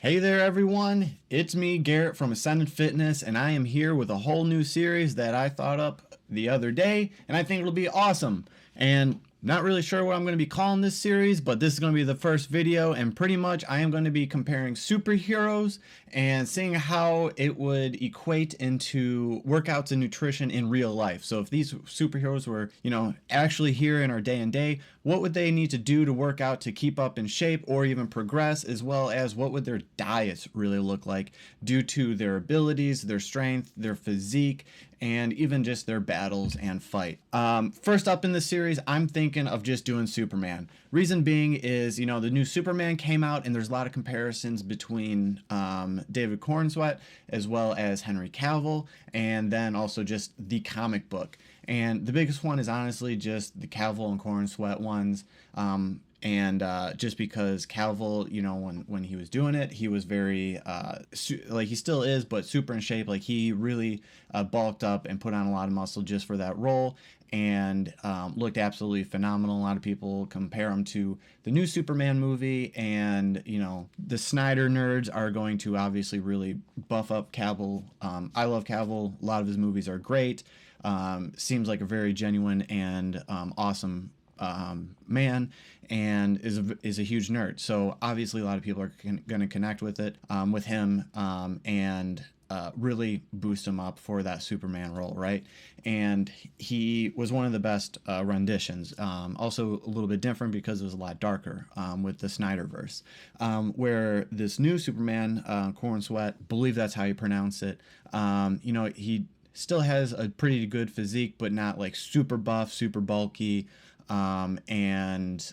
Hey there, everyone. It's me, Garrett from Ascended Fitness, and I am here with a whole new series that I thought up the other day, and I think it'll be awesome. And not really sure what I'm going to be calling this series, but this is going to be the first video, and pretty much I am going to be comparing superheroes and seeing how it would equate into workouts and nutrition in real life. So if these superheroes were, actually here in our day and day, what would they need to do to work out to keep up in shape or even progress, as well as what would their diets really look like due to their abilities, their strength, their physique, and even just their battles and fight. First up in this series, I'm thinking of just doing Superman. Reason being is, the new Superman came out, and there's a lot of comparisons between David Cornsweet as well as Henry Cavill, and then also just the comic book. And the biggest one is honestly just the Cavill and Cornsweet ones. And just because Cavill, when he was doing it, he was very, like he still is, but super in shape. Like he really bulked up and put on a lot of muscle just for that role, and looked absolutely phenomenal. A lot of people compare him to the new Superman movie, and the Snyder nerds are going to obviously really buff up Cavill. I love Cavill. A lot of his movies are great. Seems like a very genuine and awesome man, and is a huge nerd. So obviously a lot of people are going to connect with it, with him, and really boost him up for that Superman role, right? And he was one of the best renditions. Also a little bit different because it was a lot darker with the Snyderverse, where this new Superman, Cornsweet, believe that's how you pronounce it. He still has a pretty good physique, but not like super buff, super bulky, and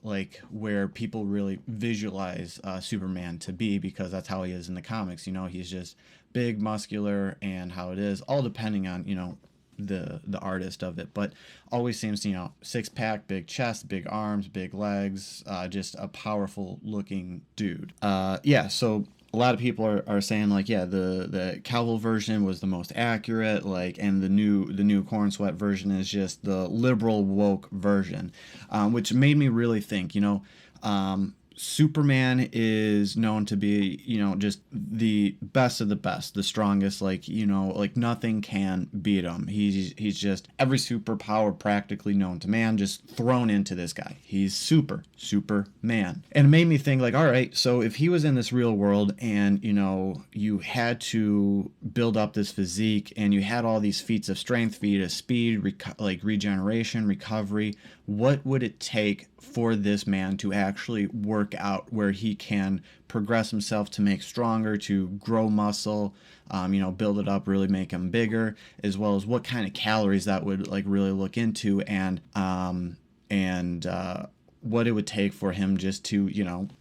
like where people really visualize Superman to be, because that's how he is in the comics. He's just big, muscular, and how it is, all depending on the artist of it, but always seems six pack, big chest, big arms, big legs, just a powerful looking dude. So a lot of people are saying like, yeah, the Cavill version was the most accurate, like, and the new Cornsweet version is just the liberal woke version, which made me really think. Superman is known to be, just the best of the best, the strongest, like nothing can beat him. He's just every superpower practically known to man just thrown into this guy. He's Superman. And it made me think like, all right, so if he was in this real world and, you had to build up this physique and you had all these feats of strength, feat of speed, like regeneration, recovery, what would it take for this man to actually work out where he can progress himself to make stronger, to grow muscle, build it up, really make him bigger, as well as what kind of calories that would like really look into, and what it would take for him just to,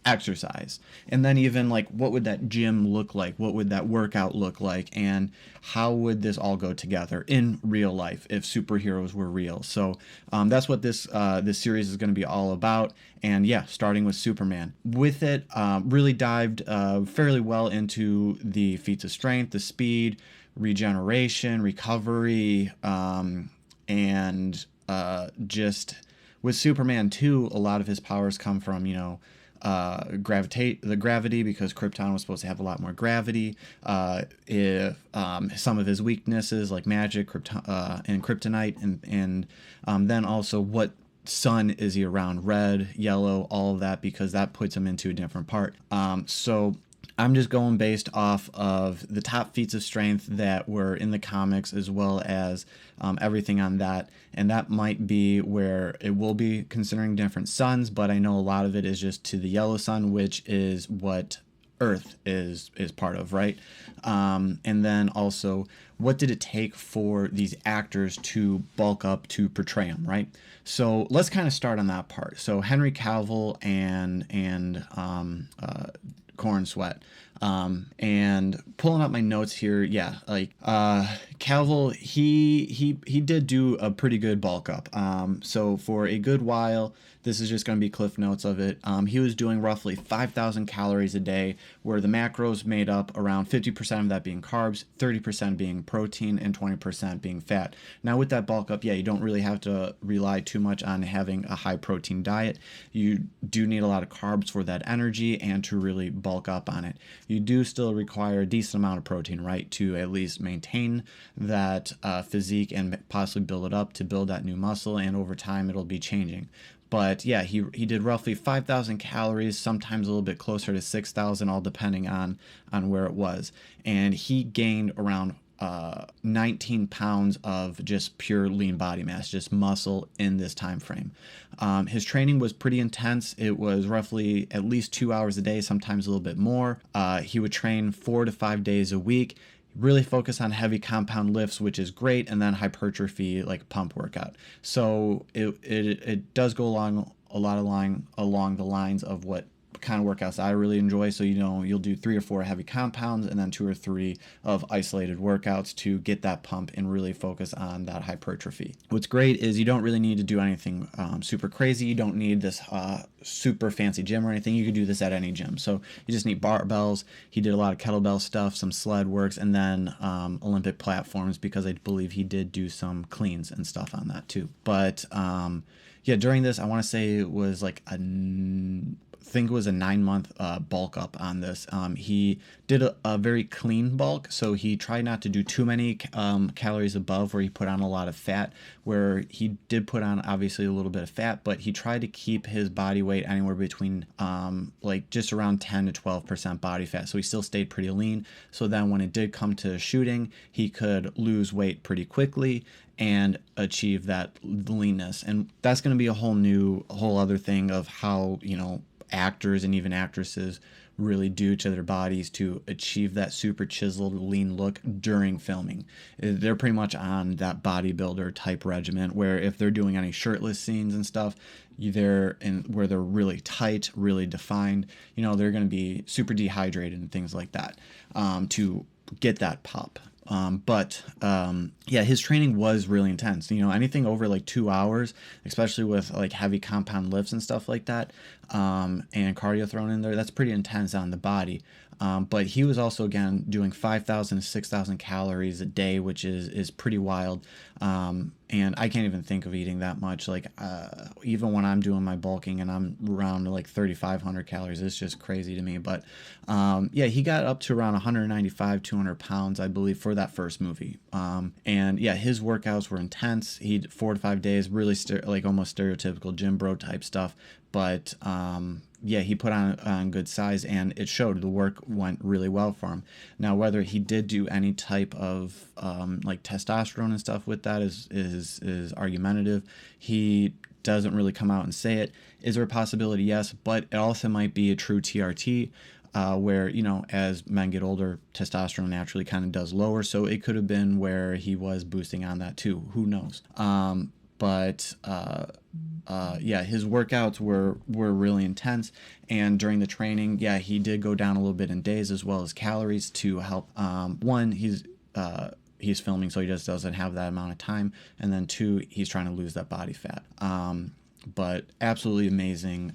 exercise. And then even like, what would that gym look like? What would that workout look like? And how would this all go together in real life if superheroes were real? So that's what this series is going to be all about. And yeah, starting with Superman. With it, really dived fairly well into the feats of strength, the speed, regeneration, recovery, and just with Superman too, a lot of his powers come from, the gravity, because Krypton was supposed to have a lot more gravity. If some of his weaknesses like magic, and kryptonite, and then also what sun is he around, red, yellow, all of that, because that puts him into a different part. So I'm just going based off of the top feats of strength that were in the comics, as well as everything on that. And that might be where it will be considering different suns, but I know a lot of it is just to the yellow sun, which is what Earth is part of, right? And then also, what did it take for these actors to bulk up to portray him, right? So let's kind of start on that part. So Henry Cavill and Cornsweet. And pulling up my notes here, yeah, like Calvel, he did do a pretty good bulk up. So for a good while, this is just going to be cliff notes of it. He was doing roughly 5,000 calories a day, where the macros made up around 50% of that being carbs, 30% being protein, and 20% being fat. Now with that bulk up, yeah, you don't really have to rely too much on having a high protein diet. You do need a lot of carbs for that energy and to really bulk up on it. You do still require a decent amount of protein, right, to at least maintain that physique and possibly build it up to build that new muscle, and over time it'll be changing. But yeah, he did roughly 5,000 calories, sometimes a little bit closer to 6,000, all depending on where it was. And he gained around 19 pounds of just pure lean body mass, just muscle in this time frame. His training was pretty intense. It was roughly at least 2 hours a day, sometimes a little bit more. He would train 4 to 5 days a week, really focus on heavy compound lifts, which is great, and then hypertrophy like pump workout. So it does go along along the lines of what kind of workouts I really enjoy. So, you'll do 3 or 4 heavy compounds and then 2 or 3 of isolated workouts to get that pump and really focus on that hypertrophy. What's great is you don't really need to do anything super crazy. You don't need this super fancy gym or anything. You could do this at any gym. So you just need barbells. He did a lot of kettlebell stuff, some sled works, and then Olympic platforms, because I believe he did do some cleans and stuff on that too. But yeah, during this, I want to say it was like think it was a 9-month bulk up on this. He did a very clean bulk, so he tried not to do too many calories above where he put on a lot of fat, where he did put on obviously a little bit of fat, but he tried to keep his body weight anywhere between like just around 10 to 12% body fat. So he still stayed pretty lean. So then when it did come to shooting, he could lose weight pretty quickly and achieve that leanness. And that's going to be a whole other thing of how, actors and even actresses really do to their bodies to achieve that super chiseled lean look during filming. They're pretty much on that bodybuilder type regimen, where if they're doing any shirtless scenes and stuff, where they're really tight, really defined, they're going to be super dehydrated and things like that to get that pop. Yeah, his training was really intense. Anything over like 2 hours, especially with like heavy compound lifts and stuff like that, and cardio thrown in there, that's pretty intense on the body. But he was also, again, doing 5,000 to 6,000 calories a day, which is pretty wild. And I can't even think of eating that much. Like, even when I'm doing my bulking and I'm around like 3,500 calories, it's just crazy to me. But yeah, he got up to around 195, 200 pounds, I believe, for that first movie. And yeah, his workouts were intense. He 4 to 5 days, really like almost stereotypical gym bro type stuff. But yeah, he put on good size, and it showed. The work went really well for him. Now, whether he did do any type of like testosterone and stuff with that is argumentative. He doesn't really come out and say it. Is there a possibility? Yes, but it also might be a true TRT. Where, as men get older, testosterone naturally kind of does lower. So it could have been where he was boosting on that too. Who knows? Yeah, his workouts were really intense, and during the training, yeah, he did go down a little bit in days as well as calories to help. One, he's filming, so he just doesn't have that amount of time, and then 2, he's trying to lose that body fat. But absolutely amazing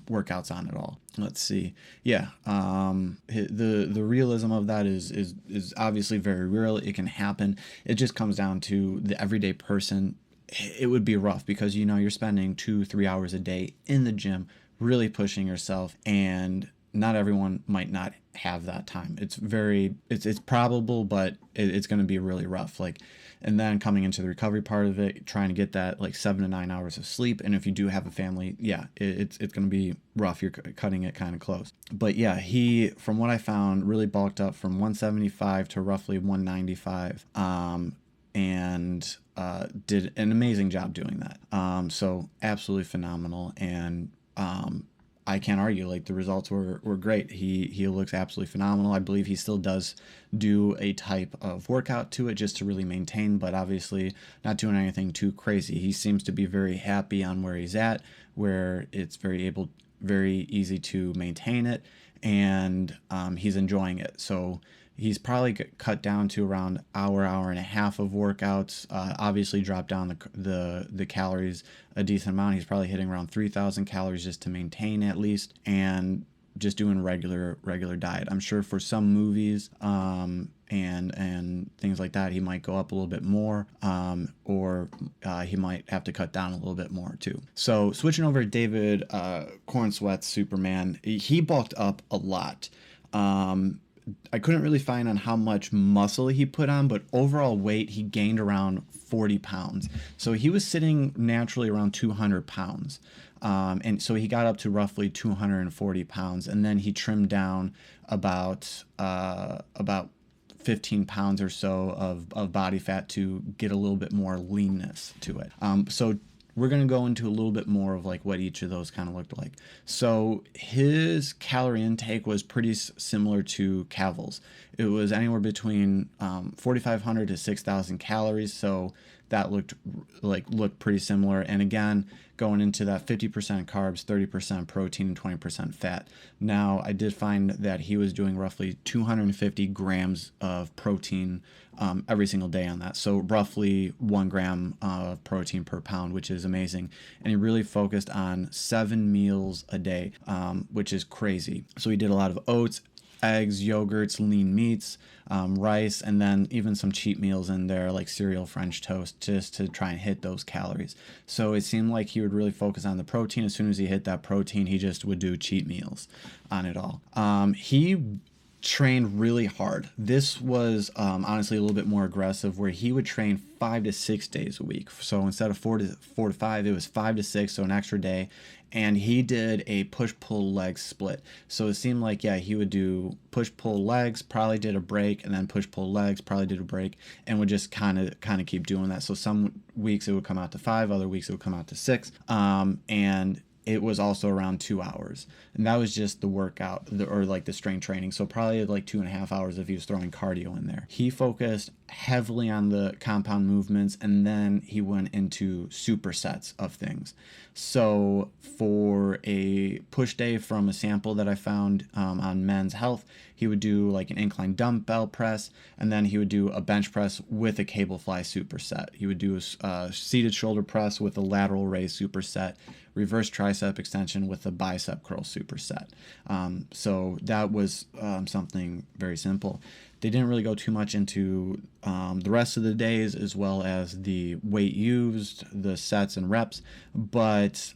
workouts on it all. Let's see. Yeah, the realism of that is obviously very real. It can happen. It just comes down to the everyday person. It would be rough because you're spending 2-3 hours a day in the gym, really pushing yourself, and not everyone might not have that time. It's probable, but it's going to be really rough. And then coming into the recovery part of it, trying to get that like 7 to 9 hours of sleep. And if you do have a family, yeah, it's going to be rough. You're cutting it kind of close. But yeah, he, from what I found, really bulked up from 175 to roughly 195. And did an amazing job doing that. So absolutely phenomenal. And I can't argue, like, the results were great. He looks absolutely phenomenal. I believe he still does do a type of workout to it just to really maintain, but obviously not doing anything too crazy. He seems to be very happy on where he's at, where it's very easy to maintain it. and he's enjoying it. So he's probably cut down to around hour and a half of workouts. Obviously, dropped down the calories a decent amount. He's probably hitting around 3,000 calories just to maintain at least, and just doing regular diet. I'm sure for some movies and things like that, he might go up a little bit more, or he might have to cut down a little bit more too. So switching over to David Cornsweat's Superman, he bulked up a lot. I couldn't really find on how much muscle he put on, but overall weight, he gained around 40 pounds. So he was sitting naturally around 200 pounds. And so he got up to roughly 240 pounds, and then he trimmed down about 15 pounds or so of body fat to get a little bit more leanness to it. So we're going to go into a little bit more of like what each of those kind of looked like. So his calorie intake was pretty similar to Cavill's. It was anywhere between 4,500 to 6,000 calories. So that looked pretty similar. And again, going into that 50% carbs, 30% protein, and 20% fat. Now, I did find that he was doing roughly 250 grams of protein every single day on that. So roughly 1 gram of protein per pound, which is amazing. And he really focused on 7 meals a day, which is crazy. So he did a lot of oats, eggs, yogurts, lean meats, rice, and then even some cheat meals in there like cereal, French toast, just to try and hit those calories. So it seemed like he would really focus on the protein. As soon as he hit that protein, he just would do cheat meals on it all. He trained really hard. This was honestly a little bit more aggressive, where he would train 5 to 6 days a week. So instead of 4 to 5, it was 5 to 6, so an extra day. And he did a push-pull leg split. So it seemed like, yeah, he would do push-pull legs, probably did a break, and then push-pull legs, probably did a break, and would just kind of keep doing that. So some weeks it would come out to 5, other weeks it would come out to 6. And it was also around 2 hours. And that was just the workout, or like the strength training. So probably like 2.5 hours if he was throwing cardio in there. He focused heavily on the compound movements, and then he went into supersets of things. So for a push day from a sample that I found on Men's Health, he would do like an incline dumbbell press, and then he would do a bench press with a cable fly superset. He would do a seated shoulder press with a lateral raise superset, reverse tricep extension with a bicep curl superset. So that was something very simple. They didn't really go too much into the rest of the days, as well as the weight used, the sets and reps. But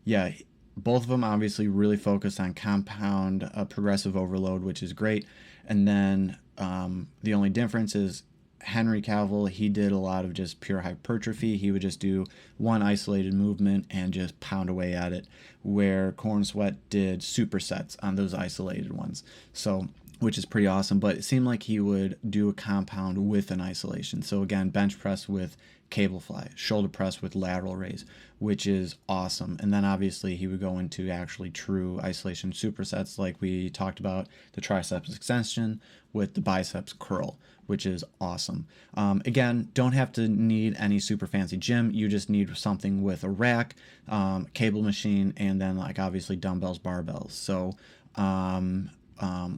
yeah, both of them obviously really focused on compound progressive overload, which is great. And then the only difference is Henry Cavill, he did a lot of just pure hypertrophy. He would just do one isolated movement and just pound away at it, where Cornsweat did supersets on those isolated ones. So, which is pretty awesome, but it seemed like he would do a compound with an isolation. So again, bench press with cable fly, shoulder press with lateral raise, which is awesome. And then obviously he would go into actually true isolation supersets, like we talked about, the triceps extension with the biceps curl, which is awesome. Again, don't have to need any super fancy gym. You just need something with a rack, cable machine, and then like obviously dumbbells, barbells. So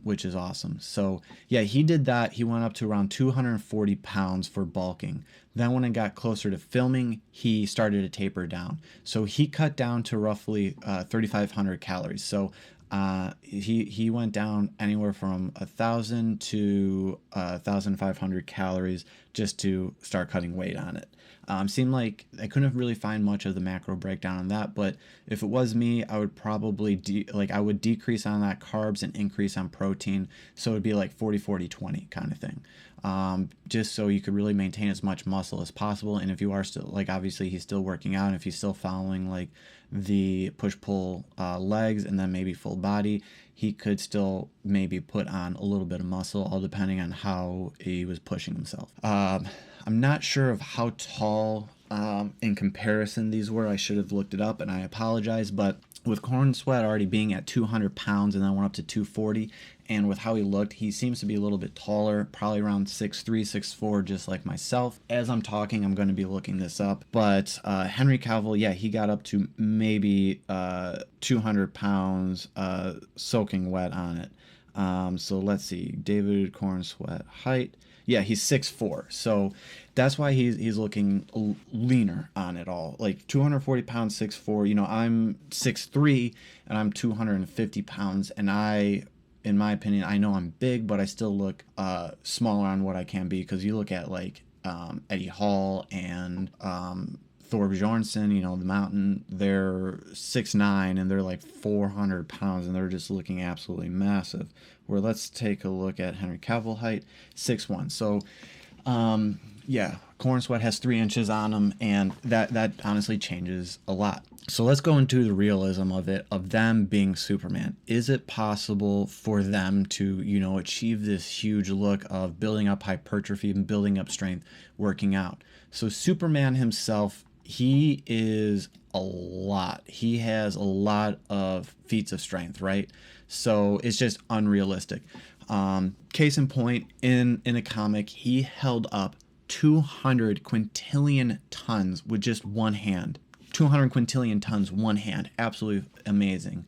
which is awesome. So yeah, he did that. He went up to around 240 pounds for bulking. Then when it got closer to filming, he started to taper down. So he cut down to roughly 3,500 calories. So he went down anywhere from 1,000 to 1,500 calories just to start cutting weight on it. Seemed like I couldn't really find much of the macro breakdown on that, but if it was me, I would probably I would decrease on that carbs and increase on protein. So it would be like 40-40-20 kind of thing. Just so you could really maintain as much muscle as possible. And if you are still, like, obviously he's still working out, and if he's still following like the push-pull legs and then maybe full body, he could still maybe put on a little bit of muscle, all depending on how he was pushing himself. I'm not sure of how tall in comparison these were. I should have looked it up, and I apologize, but with Corn Sweat already being at 200 pounds and then went up to 240, and with how he looked, he seems to be a little bit taller, probably around 6'3", 6'4", just like myself. As I'm talking, I'm going to be looking this up, but Henry Cavill, yeah, he got up to maybe 200 pounds soaking wet on it. So let's see, David Corn Sweat height. Yeah, he's 6'4", so that's why he's looking leaner on it all. Like 240 pounds, 6'4". You know, I'm 6'3", and I'm 250 pounds, and in my opinion, I know I'm big, but I still look smaller on what I can be, because you look at like Eddie Hall and Thor Bjornsson, you know, the Mountain, they're 6'9", and they're like 400 pounds, and they're just looking absolutely massive. Where let's take a look at Henry Cavill height, 6'1". So, yeah, Corn Sweat has 3 inches on him, and that honestly changes a lot. So let's go into the realism of it, of them being Superman. Is it possible for them to, you know, achieve this huge look of building up hypertrophy and building up strength, working out? So Superman himself, he is a lot. He has a lot of feats of strength, right? So it's just unrealistic. Case in point, in a comic, he held up 200 quintillion tons with just one hand. 200 quintillion tons, one hand. Absolutely amazing.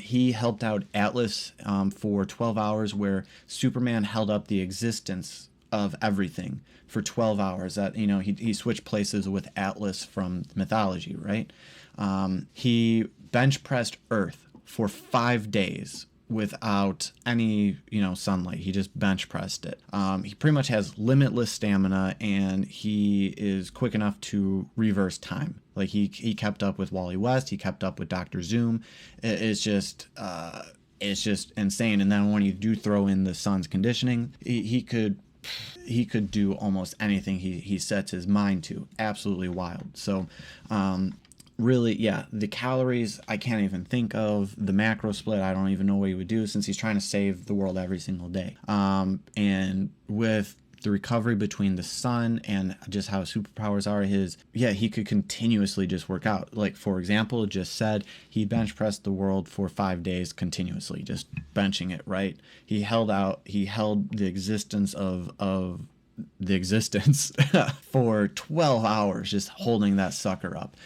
He helped out Atlas for 12 hours, where Superman held up the existence of everything for 12 hours. That, you know, he switched places with Atlas from mythology, right? He bench pressed Earth for 5 days without any, you know, sunlight. He just bench pressed it. He pretty much has limitless stamina, and he is quick enough to reverse time. Like he kept up with Wally West. He kept up with Dr. Zoom. It's just insane. And then when you do throw in the sun's conditioning, he could do almost anything he sets his mind to. Absolutely wild. So, really, yeah, the calories I can't even think of. The macro split, I don't even know what he would do, since he's trying to save the world every single day. And with the recovery between the sun and just how superpowers are he could continuously just work out. Like, for example, just said he bench pressed the world for 5 days continuously, just benching it, right? He held the existence of the existence for 12 hours, just holding that sucker up.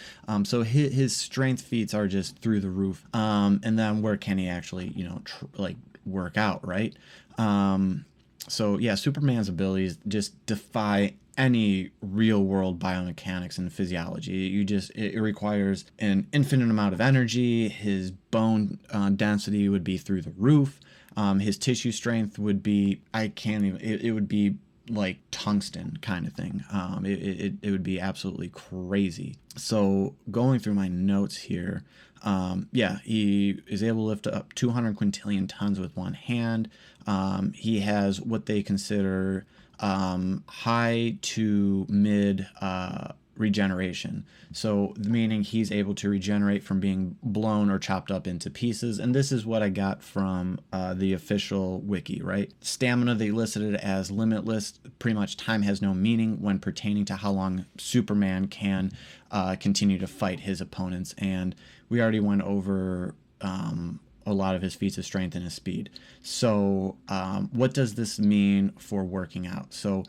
So his strength feats are just through the roof. And then where can he actually, you know, work out, right? So yeah, Superman's abilities just defy any real world biomechanics and physiology. It requires an infinite amount of energy. His bone density would be through the roof. His tissue strength would be, it would be like tungsten kind of thing. It would be absolutely crazy. So going through my notes here, he is able to lift up 200 quintillion tons with one hand. He has what they consider high to mid regeneration. So meaning he's able to regenerate from being blown or chopped up into pieces. And this is what I got from the official wiki, right? Stamina, they listed it as limitless. Pretty much time has no meaning when pertaining to how long Superman can continue to fight his opponents. And we already went over a lot of his feats of strength and his speed. So what does this mean for working out? So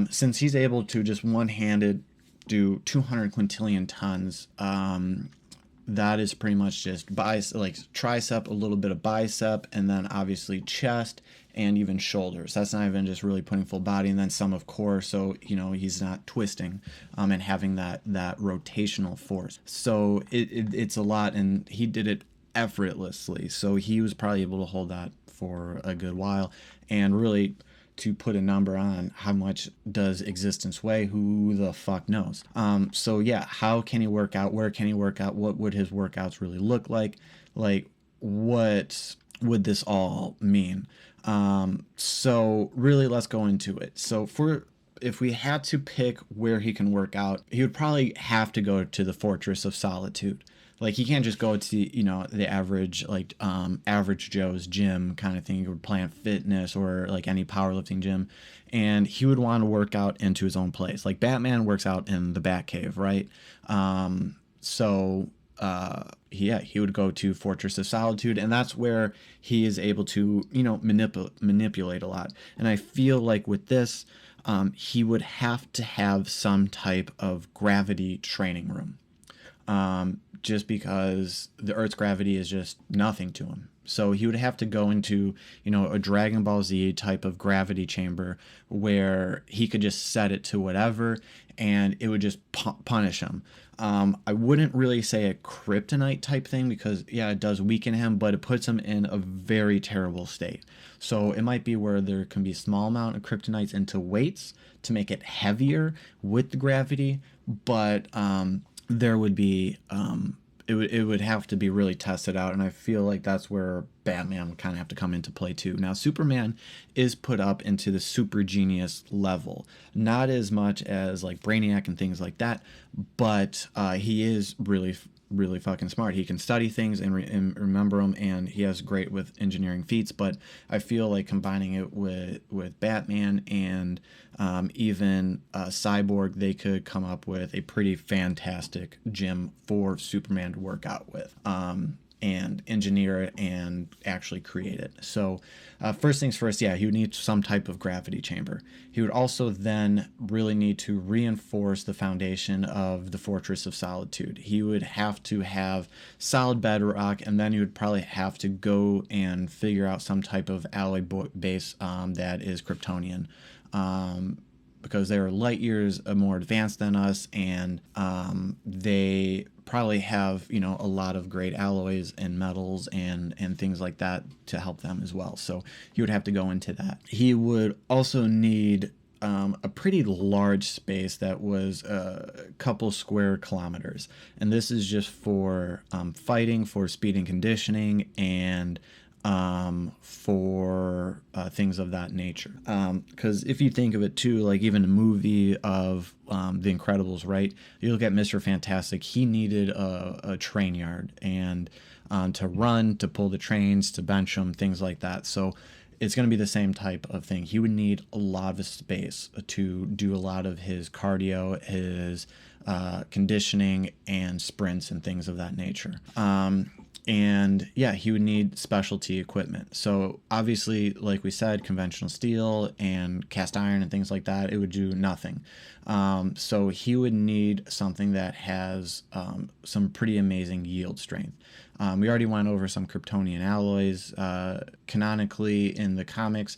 since he's able to just one-handed do 200 quintillion tons, that is pretty much just tricep, a little bit of bicep, and then obviously chest and even shoulders. That's not even just really putting full body, and then some of core, so you know he's not twisting and having that rotational force. So it's a lot, and he did it effortlessly. So he was probably able to hold that for a good while. And really, to put a number on how much does existence weigh, who the fuck knows? So yeah, how can he work out? Where can he work out? What would his workouts really look like? Like, what would this all mean? So really, let's go into it. So if we had to pick where he can work out, he would probably have to go to the Fortress of Solitude. Like, he can't just go to, you know, the average Joe's gym kind of thing. He would Planet Fitness or like any powerlifting gym, and he would want to work out into his own place. Like Batman works out in the Batcave, right? So he would go to Fortress of Solitude, and that's where he is able to, manipulate a lot. And I feel like with this, he would have to have some type of gravity training room, just because the Earth's gravity is just nothing to him. So he would have to go into, a Dragon Ball Z type of gravity chamber where he could just set it to whatever and it would just punish him. I wouldn't really say a kryptonite type thing because, yeah, it does weaken him, but it puts him in a very terrible state. So it might be where there can be a small amount of kryptonites into weights to make it heavier with the gravity, but there would be it would have to be really tested out, and I feel like that's where Batman would kind of have to come into play too. Now, Superman is put up into the super genius level, not as much as like Brainiac and things like that, but he is really fucking smart. He can study things and remember them, and he has great with engineering feats. But I feel like combining it with Batman and even Cyborg, they could come up with a pretty fantastic gym for Superman to work out with. And engineer it and actually create it. So first things first, yeah, he would need some type of gravity chamber. He would also then really need to reinforce the foundation of the Fortress of Solitude. He would have to have solid bedrock, and then he would probably have to go and figure out some type of alloy base that is Kryptonian. Because they're light years more advanced than us, and they probably have a lot of great alloys and metals and things like that to help them as well. So he would have to go into that. He would also need a pretty large space that was a couple square kilometers, and this is just for fighting, for speed and conditioning, and for things of that nature. Because if you think of it too, like even a movie of The Incredibles, right? You look at Mr. Fantastic, he needed a train yard and to run, to pull the trains, to bench them, things like that. So it's going to be the same type of thing. He would need a lot of space to do a lot of his cardio, his conditioning, and sprints and things of that nature. And yeah, he would need specialty equipment. So obviously, like we said, conventional steel and cast iron and things like that, it would do nothing. So he would need something that has some pretty amazing yield strength. We already went over some Kryptonian alloys. Canonically in the comics,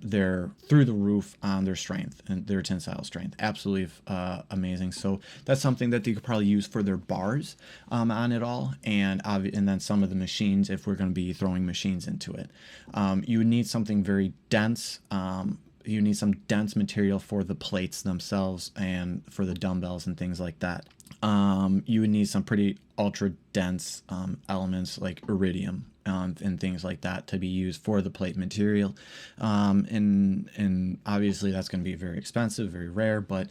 they're through the roof on their strength and their tensile strength. Absolutely amazing. So that's something that they could probably use for their bars on it all, and then some of the machines if we're going to be throwing machines into it. You would need something very dense. You need some dense material for the plates themselves and for the dumbbells and things like that. You would need some pretty ultra dense elements like iridium and things like that to be used for the plate material. And obviously that's going to be very expensive, very rare, but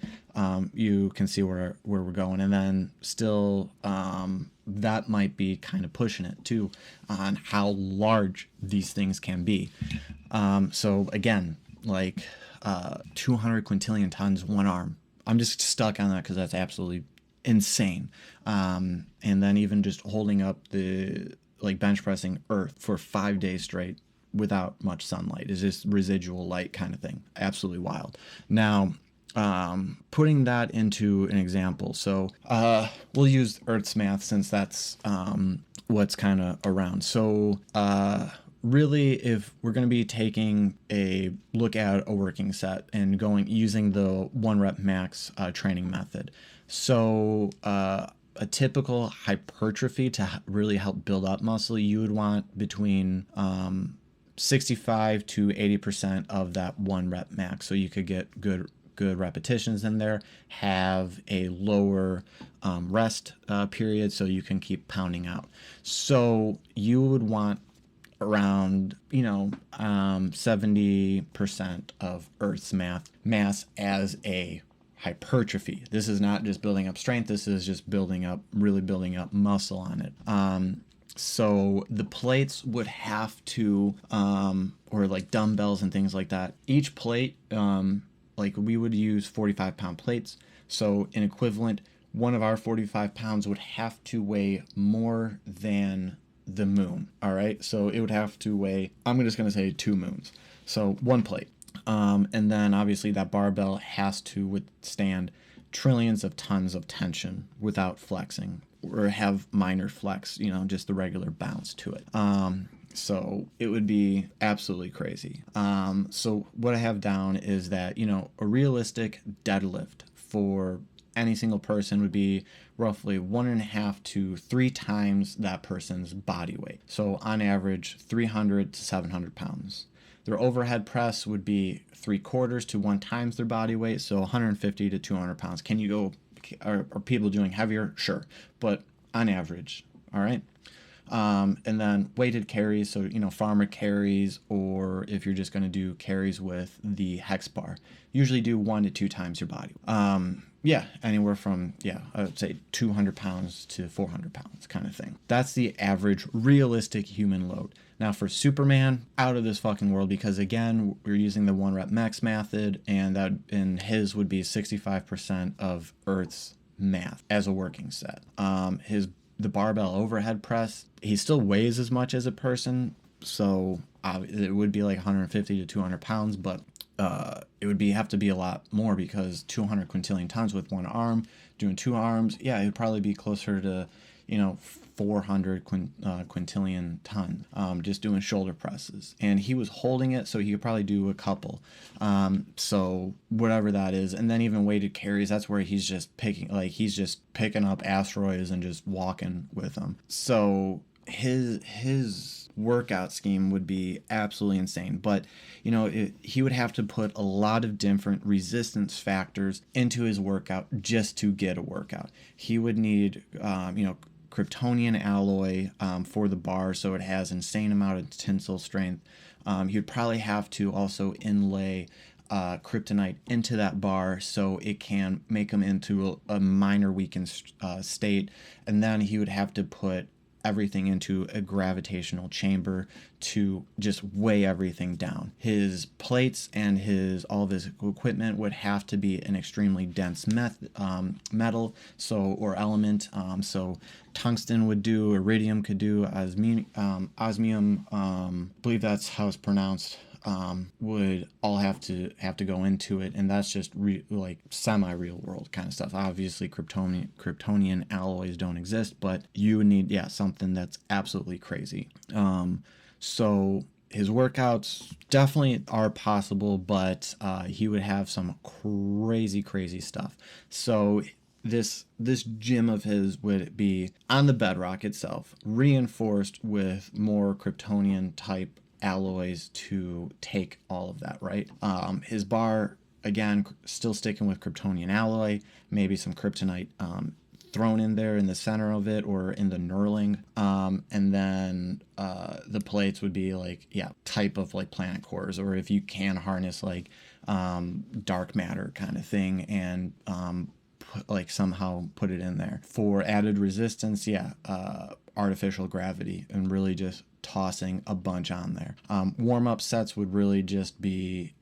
you can see where we're going. And then still that might be kind of pushing it too on how large these things can be. So again, like 200 quintillion tons, one arm. I'm just stuck on that because that's absolutely insane. And then even just holding up bench pressing Earth for 5 days straight without much sunlight is just residual light kind of thing. Absolutely wild. Now, putting that into an example. So we'll use Earth's math since that's what's kind of around. So really, if we're going to be taking a look at a working set and using the 1 rep max training method. So a typical hypertrophy to really help build up muscle, you would want between 65 to 80% of that 1 rep max. So you could get good repetitions in there, have a lower rest period so you can keep pounding out. So you would want around 70% of Earth's mass as a hypertrophy. This is not just building up strength, this is just really building up muscle on it. So the plates would have to or like dumbbells and things like that, each plate, like we would use 45-pound plates, so an equivalent one of our 45 pounds would have to weigh more than the moon. All right. So it would have to weigh, I'm just going to say 2 moons. So 1 plate. And then obviously that barbell has to withstand trillions of tons of tension without flexing or have minor flex, just the regular bounce to it. So it would be absolutely crazy. So what I have down is that, a realistic deadlift for any single person would be roughly 1.5 to 3 times that person's body weight. So on average, 300 to 700 pounds. Their overhead press would be 3/4 to 1 times their body weight, so 150 to 200 pounds. Can you go, are people doing heavier? Sure, but on average, all right? And then weighted carries, so, farmer carries, or if you're just going to do carries with the hex bar, usually do 1 to 2 times your body. Anywhere from, I would say 200 pounds to 400 pounds kind of thing. That's the average realistic human load. Now for Superman, out of this fucking world, because again, we're using the 1 rep max method, and his would be 65% of Earth's math as a working set. The barbell overhead press, he still weighs as much as a person, so it would be like 150 to 200 pounds, but it would have to be a lot more, because 200 quintillion tons with 1 arm, doing 2 arms, it would probably be closer to 400 quintillion ton, just doing shoulder presses. And he was holding it, so he could probably do a couple. So whatever that is. And then even weighted carries, that's where he's just picking up asteroids and just walking with them. So his workout scheme would be absolutely insane. But, he would have to put a lot of different resistance factors into his workout just to get a workout. He would need, Kryptonian alloy for the bar, so it has insane amount of tensile strength. You'd probably have to also inlay kryptonite into that bar so it can make him into a minor weakened state, and then he would have to put everything into a gravitational chamber to just weigh everything down. His plates and all of his equipment would have to be an extremely dense metal, or element. So tungsten would do, iridium could do, osmium, I believe that's how it's pronounced, would all have to go into it, and that's just like semi-real world kind of stuff. Obviously Kryptonian alloys don't exist, but you would need something that's absolutely crazy. So his workouts definitely are possible, but he would have some crazy stuff. So this gym of his would be on the bedrock itself, reinforced with more Kryptonian type alloys to take all of that, right? His bar, again, still sticking with Kryptonian alloy, maybe some kryptonite thrown in there in the center of it or in the knurling, and then the plates would be type of planet cores, or if you can harness dark matter kind of thing, and somehow put it in there for added resistance. Artificial gravity, and really just tossing a bunch on there. Warm-up sets would really just be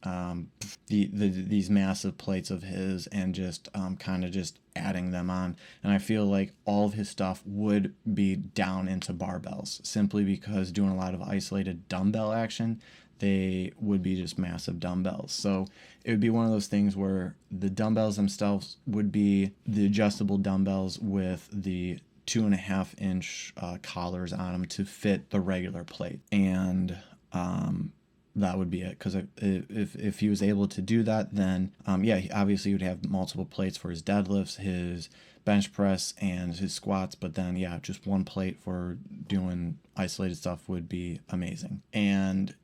these massive plates of his, and just kind of just adding them on. And I feel like all of his stuff would be down into barbells, simply because doing a lot of isolated dumbbell action, they would be just massive dumbbells. So it would be one of those things where the dumbbells themselves would be the adjustable dumbbells with the 2.5-inch collars on them to fit the regular plate, and that would be it. Because if he was able to do that, then obviously he would have multiple plates for his deadlifts, his bench press, and his squats. But then just 1 plate for doing isolated stuff would be amazing. And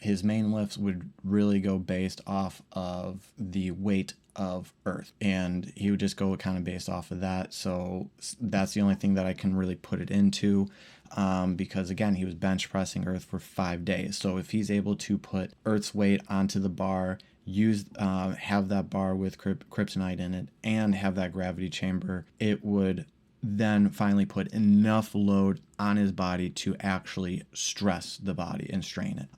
his main lifts would really go based off of the weight of Earth, and he would just go kind of based off of that. So that's the only thing that I can really put it into, because again, he was bench pressing Earth for 5 days. So if he's able to put Earth's weight onto the bar, have that bar with kryptonite in it, and have that gravity chamber, it would then finally put enough load on his body to actually stress the body and strain it.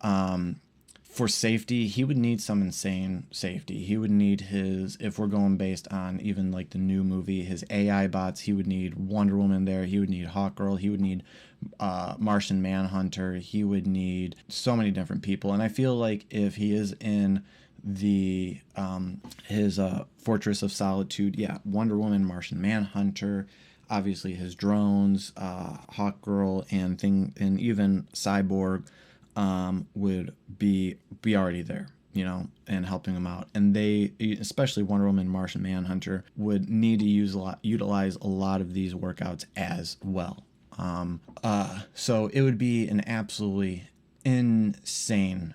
For safety, he would need some insane safety. He would need his, if we're going based on even like the new movie, his AI bots. He would need Wonder Woman there. He would need Hawkgirl. He would need Martian Manhunter. He would need so many different people. And I feel like if he is in the his Fortress of Solitude, yeah, Wonder Woman, Martian Manhunter, obviously his drones, Hawkgirl, and even Cyborg would be already there, and helping him out. And they, especially Wonder Woman, Martian Manhunter, would need to utilize a lot of these workouts as well. So it would be an absolutely insane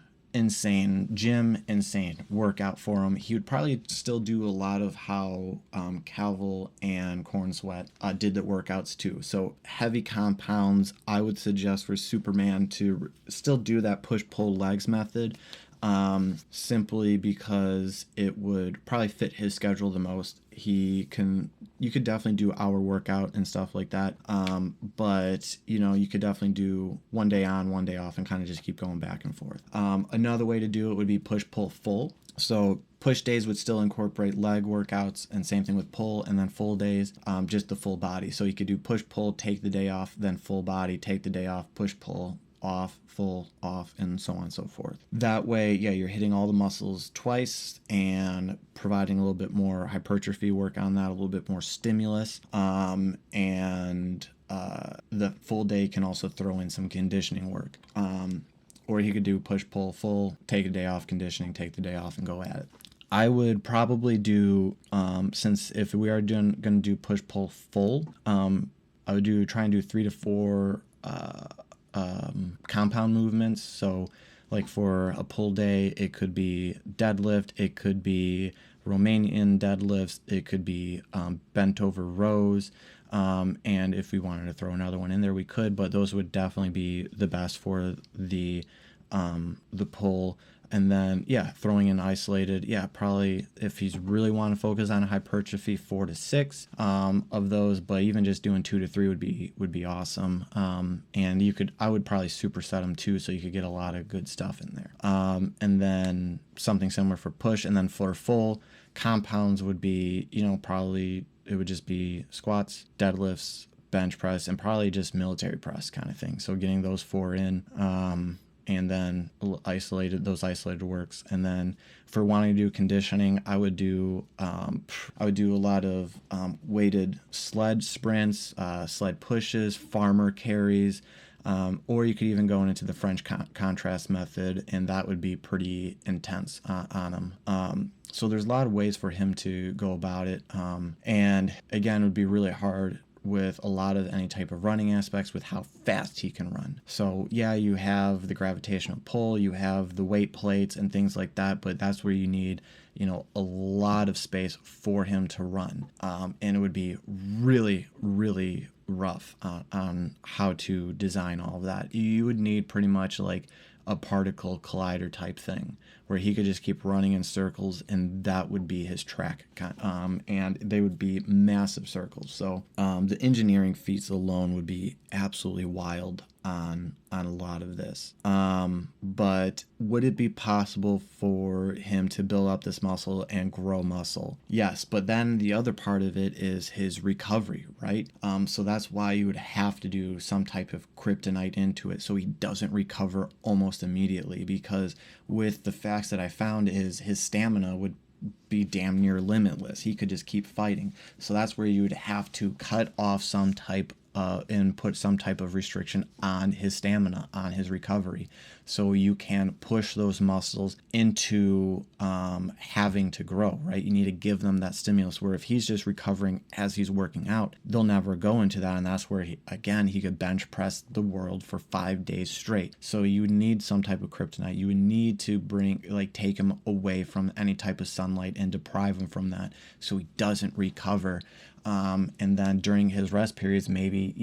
workout for him. He would probably still do a lot of how Calvel and Cornsweat did the workouts too. So heavy compounds, I would suggest for Superman to still do that push-pull legs method, simply because it would probably fit his schedule the most. You could definitely do hour workout and stuff like that. But you could definitely do one day on, one day off, and kind of just keep going back and forth. Another way to do it would be push, pull, full. So push days would still incorporate leg workouts, and same thing with pull, and then full days, just the full body. So you could do push, pull, take the day off, then full body, take the day off, push, pull, off, full, off, and so on and so forth. That way, yeah, you're hitting all the muscles twice and providing a little bit more hypertrophy work on that, a little bit more stimulus. And the full day can also throw in some conditioning work. Or you could do push, pull, full, take a day off, conditioning, take the day off, and go at it. I would probably do, since if we are going to do push, pull, full, I would try and do 3 to 4 compound movements. So like for a pull day, it could be deadlift, it could be Romanian deadlifts, it could be bent over rows, and if we wanted to throw another one in there, we could, but those would definitely be the best for the pull. And then, throwing in isolated, probably if he's really want to focus on hypertrophy, 4 to 6 of those, but even just doing 2 to 3 would be awesome. And I would probably superset them too, so you could get a lot of good stuff in there. And then something similar for push, and then for full compounds would be, probably it would just be squats, deadlifts, bench press, and probably just military press kind of thing. So getting those 4 in. And then those isolated works. And then for wanting to do conditioning, I would do a lot of weighted sled sprints, sled pushes, farmer carries, or you could even go into the French contrast method, and that would be pretty intense on him. So there's a lot of ways for him to go about it. And again, it would be really hard with a lot of any type of running aspects with how fast he can run. So you have the gravitational pull, you have the weight plates and things like that, but that's where you need, a lot of space for him to run. And it would be really, really rough on how to design all of that. You would need pretty much like a particle collider type thing where he could just keep running in circles, and that would be his track, and they would be massive circles. So the engineering feats alone would be absolutely wild on a lot of this. But would it be possible for him to build up this muscle and grow muscle? Yes, but then the other part of it is his recovery, right? So that's why you would have to do some type of kryptonite into it so he doesn't recover almost immediately, because with the facts that I found is his stamina would be damn near limitless. He could just keep fighting. So that's where you would have to cut off some type and put some type of restriction on his stamina, on his recovery, so you can push those muscles into having to grow, right? You need to give them that stimulus, where if he's just recovering as he's working out, they'll never go into that, and that's where he could bench press the world for 5 days straight. So you need some type of kryptonite. You would need to take him away from any type of sunlight and deprive him from that, so he doesn't recover. And then during his rest periods, maybe,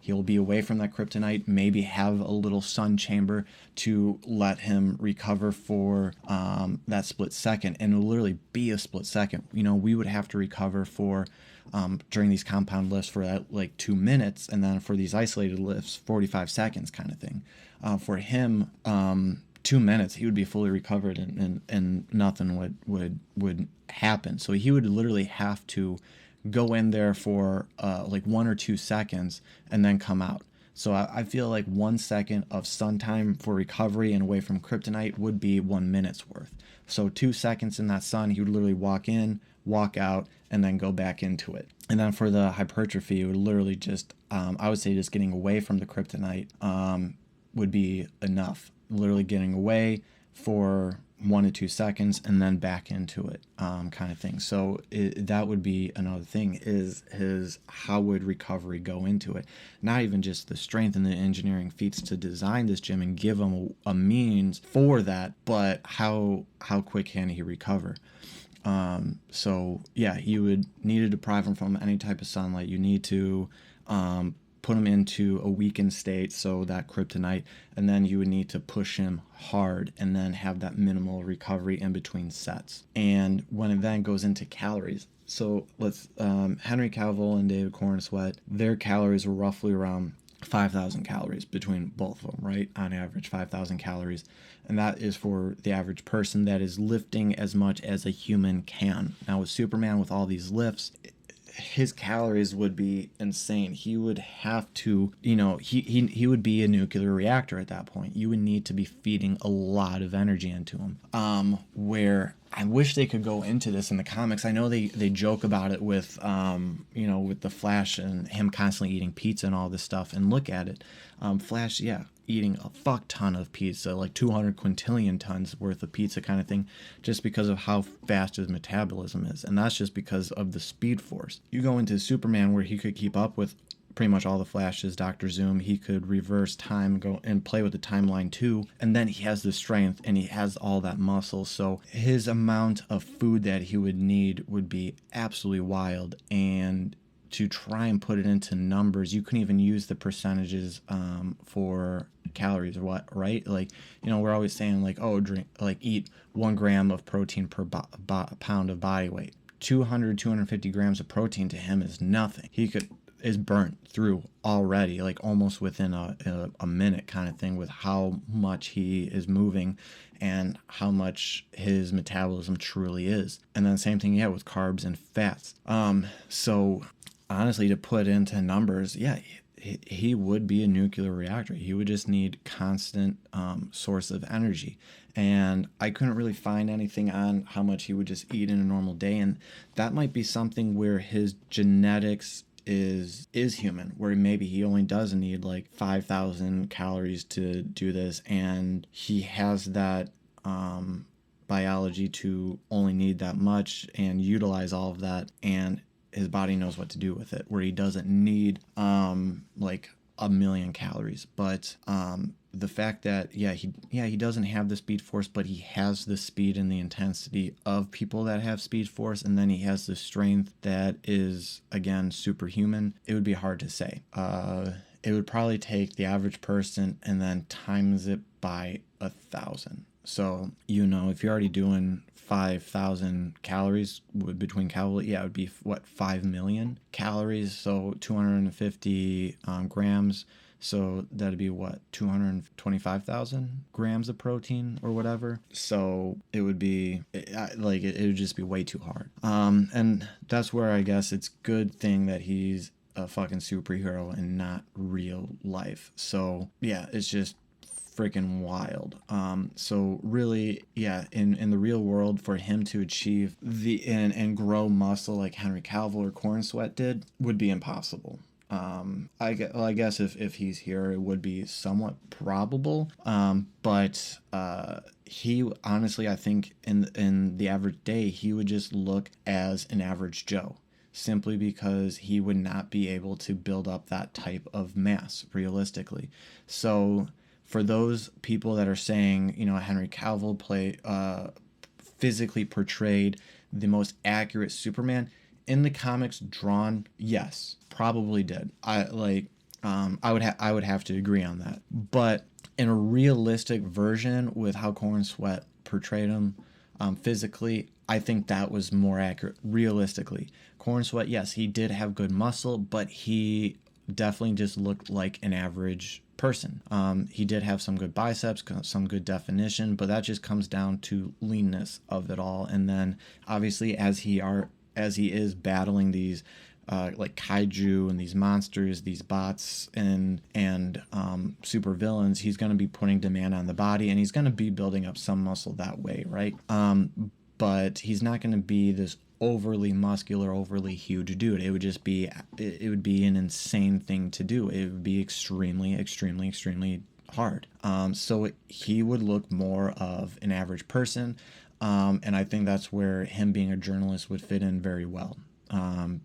he'll be away from that kryptonite, maybe have a little sun chamber to let him recover for that split second. And it'll literally be a split second. We would have to recover for during these compound lifts for that 2 minutes, and then for these isolated lifts, 45 seconds kind of thing. For him, 2 minutes he would be fully recovered, and nothing would happen. So he would literally have to go in there for like 1 or 2 seconds and then come out. So I feel like 1 second of sun time for recovery and away from kryptonite would be 1 minute's worth. So 2 seconds in that sun, he would literally walk in, walk out, and then go back into it. And then for the hypertrophy, it would literally just, I would say just getting away from the kryptonite would be enough. Literally getting away for 1 to 2 seconds and then back into it, kind of thing. So that would be another thing, is how would recovery go into it? Not even just the strength and the engineering feats to design this gym and give him a means for that, but how quick can he recover? So yeah, you would need to deprive him from any type of sunlight. You need to put him into a weakened state, so that kryptonite, and then you would need to push him hard and then have that minimal recovery in between sets. And when it then goes into calories, so let's Henry Cavill and David Corenswet, their calories were roughly around 5,000 calories between both of them, right? On average, 5,000 calories. And that is for the average person that is lifting as much as a human can. Now with Superman, with all these lifts, his calories would be insane. He would have to, he would be a nuclear reactor at that point. You would need to be feeding a lot of energy into him. Where I wish they could go into this in the comics. I know they joke about it with, with the Flash and him constantly eating pizza and all this stuff. And look at it. Flash, yeah, eating a fuck ton of pizza, like 200 quintillion tons worth of pizza kind of thing, just because of how fast his metabolism is. And that's just because of the speed force. You go into Superman, where he could keep up with pretty much all the Flashes, Dr. Zoom. He could reverse time, go and play with the timeline too. And then he has the strength and he has all that muscle. So his amount of food that he would need would be absolutely wild. And to try and put it into numbers, you couldn't even use the percentages for calories or what, right? Like, we're always saying like, oh, eat 1 gram of protein per pound of body weight. 250 grams of protein to him is nothing. Is burnt through already, like almost within a minute kind of thing, with how much he is moving and how much his metabolism truly is. And then same thing, with carbs and fats. So honestly, to put into numbers, he would be a nuclear reactor. He would just need constant source of energy. And I couldn't really find anything on how much he would just eat in a normal day. And that might be something where his genetics is human, where maybe he only does need like 5,000 calories to do this, and he has that biology to only need that much and utilize all of that, and his body knows what to do with it, where he doesn't need like 1,000,000 calories. But the fact that he doesn't have the speed force, but he has the speed and the intensity of people that have speed force, and then he has the strength that is, again, superhuman. It would be hard to say. It would probably take the average person and then times it by 1,000. So if you're already doing 5,000 calories between calories, it would be 5 million calories, so 250 grams. So that'd be 225,000 grams of protein or whatever. So it would be it would just be way too hard. And that's where I guess it's good thing that he's a fucking superhero and not real life. So yeah, it's just freaking wild. So really, in the real world, for him to achieve and grow muscle like Henry Cavill or Corenswet did would be impossible. I guess if he's here, it would be somewhat probable. But he honestly, I think in the average day, he would just look as an average Joe, simply because he would not be able to build up that type of mass realistically. So for those people that are saying, Henry Cavill physically portrayed the most accurate Superman in the comics drawn, yes, probably did. I would have to agree on that. But in a realistic version with how Corenswet portrayed him physically, I think that was more accurate realistically. Corenswet, yes, he did have good muscle, but he definitely just looked like an average person. He did have some good biceps, some good definition, but that just comes down to leanness of it all. And then obviously as he is battling these like kaiju and these monsters, these bots and super villains, he's going to be putting demand on the body, and he's going to be building up some muscle that way, right? But he's not going to be this overly muscular, overly huge dude. It would be an insane thing to do. It would be extremely, extremely, extremely hard. So he would look more of an average person, and I think that's where him being a journalist would fit in very well.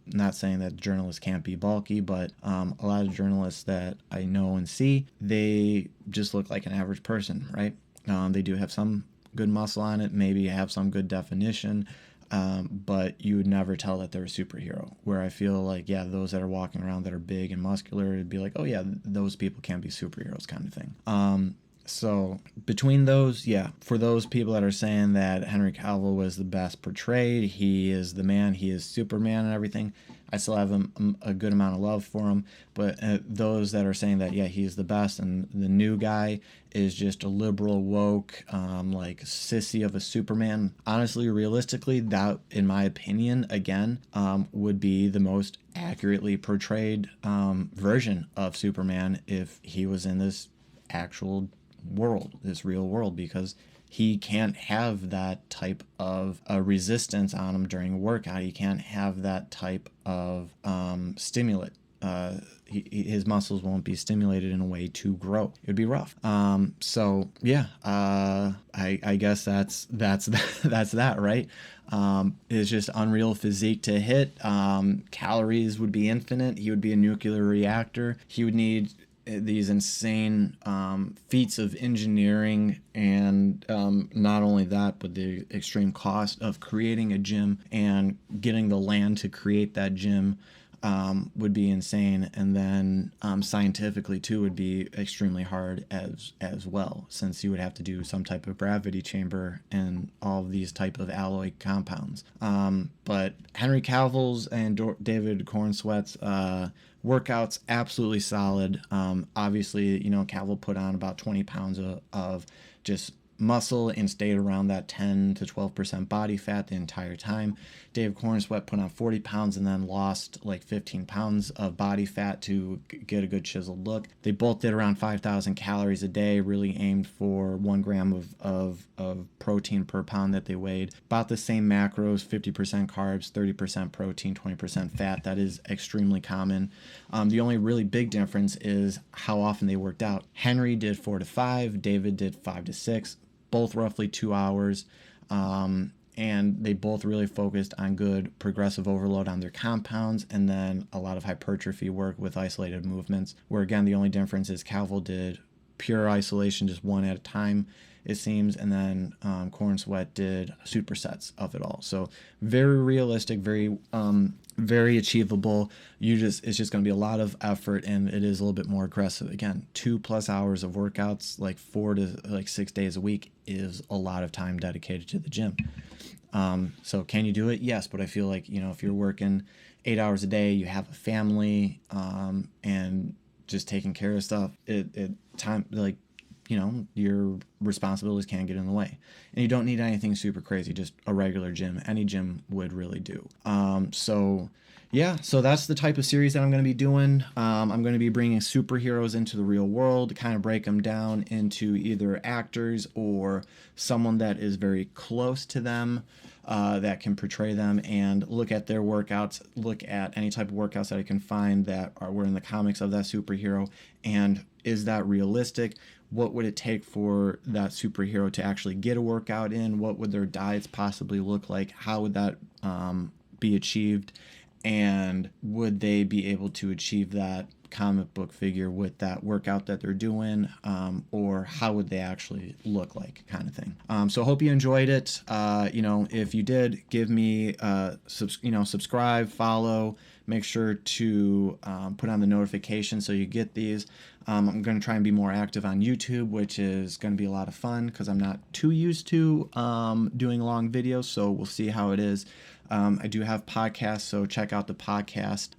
Not saying that journalists can't be bulky, but a lot of journalists that I know and see, they just look like an average person, right? They do have some good muscle on it, maybe have some good definition, but you would never tell that they're a superhero. Where I feel like, yeah, those that are walking around that are big and muscular, it'd be like, oh yeah, those people can be superheroes kind of thing. So between those, yeah, for those people that are saying that Henry Cavill was the best portrayed, he is the man, he is Superman and everything, I still have a good amount of love for him. But those that are saying that, yeah, he's the best and the new guy is just a liberal, woke, like sissy of a Superman, honestly, realistically, that, in my opinion, again, would be the most accurately portrayed version of Superman if he was in this actual world, this real world, because he can't have that type of resistance on him during a workout. He can't have that type of stimulant. His muscles won't be stimulated in a way to grow. It would be rough. So yeah, I guess that's that, right? It's just unreal physique to hit. Calories would be infinite. He would be a nuclear reactor. He would need these insane feats of engineering, and not only that, but the extreme cost of creating a gym and getting the land to create that gym would be insane. And then scientifically too would be extremely hard as well, since you would have to do some type of gravity chamber and all of these type of alloy compounds. But Henry Cavill's and David Cornsweat's workouts, absolutely solid. Obviously, Cavill put on about 20 pounds of just muscle and stayed around that 10 to 12% body fat the entire time. Dave Cornsweat put on 40 pounds and then lost like 15 pounds of body fat to get a good chiseled look. They both did around 5,000 calories a day, really aimed for 1 gram of protein per pound that they weighed. About the same macros, 50% carbs, 30% protein, 20% fat. That is extremely common. The only really big difference is how often they worked out. Henry did 4 to 5, David did 5 to 6. Both roughly 2 hours, and they both really focused on good progressive overload on their compounds, and then a lot of hypertrophy work with isolated movements, where again the only difference is Cavill did pure isolation, just one at a time, it seems, and then Cornsweat did supersets of it all. So very realistic, very achievable. It's just going to be a lot of effort, and it is a little bit more aggressive. Again, 2+ hours of workouts, like 4 to 6 days a week, is a lot of time dedicated to the gym. So can you do it? Yes, but I feel like, if you're working 8 hours a day, you have a family, and just taking care of stuff, your responsibilities can't get in the way. And you don't need anything super crazy, just a regular gym. Any gym would really do. So that's the type of series that I'm going to be doing. I'm going to be bringing superheroes into the real world, kind of break them down into either actors or someone that is very close to them, that can portray them, and look at their workouts, look at any type of workouts that I can find that were in the comics of that superhero, and is that realistic? What would it take for that superhero to actually get a workout in? What would their diets possibly look like? How would that be achieved? And would they be able to achieve that comic book figure with that workout that they're doing, or how would they actually look like, kind of thing. So I hope you enjoyed it. If you did, give me subscribe, follow, make sure to put on the notification so you get these. I'm going to try and be more active on YouTube, which is going to be a lot of fun because I'm not too used to doing long videos, so we'll see how it is. I do have podcasts, so check out the podcast.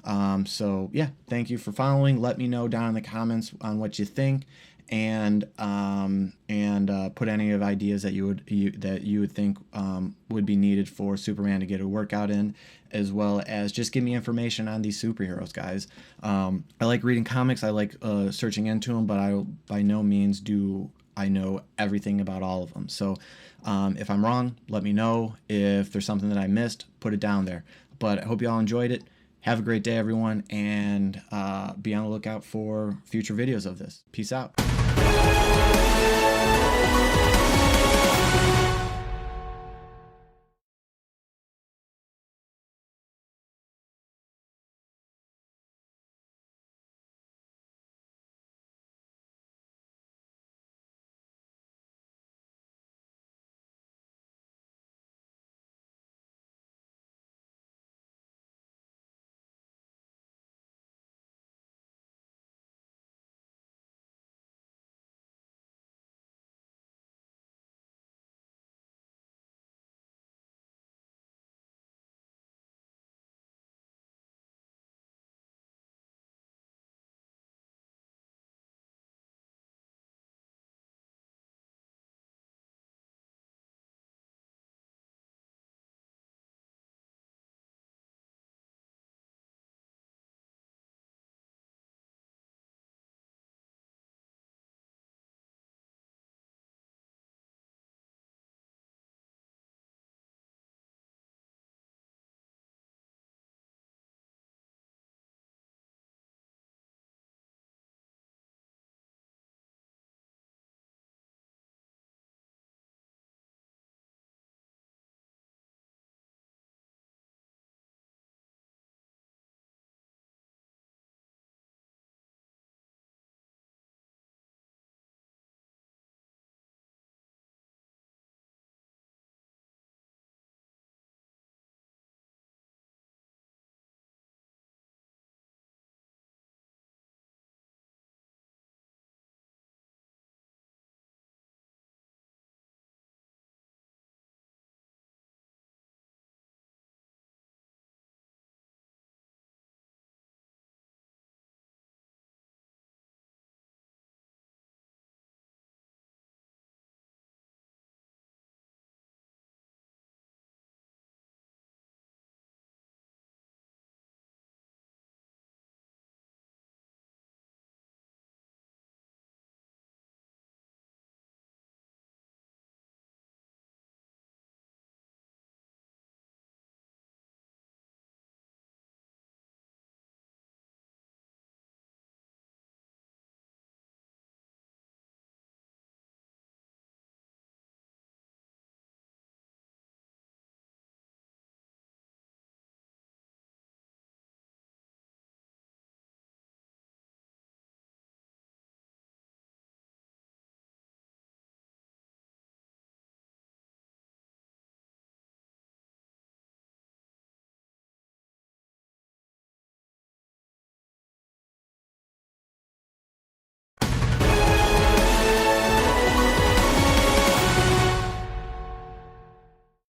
So yeah, thank you for following. Let me know down in the comments on what you think, and put any of ideas that you would think would be needed for Superman to get a workout in, as well as just give me information on these superheroes, guys. I like reading comics. I like searching into them, but I by no means do I know everything about all of them. So if I'm wrong, let me know. If there's something that I missed, put it down there. But I hope you all enjoyed it. Have a great day, everyone, and be on the lookout for future videos of this. Peace out.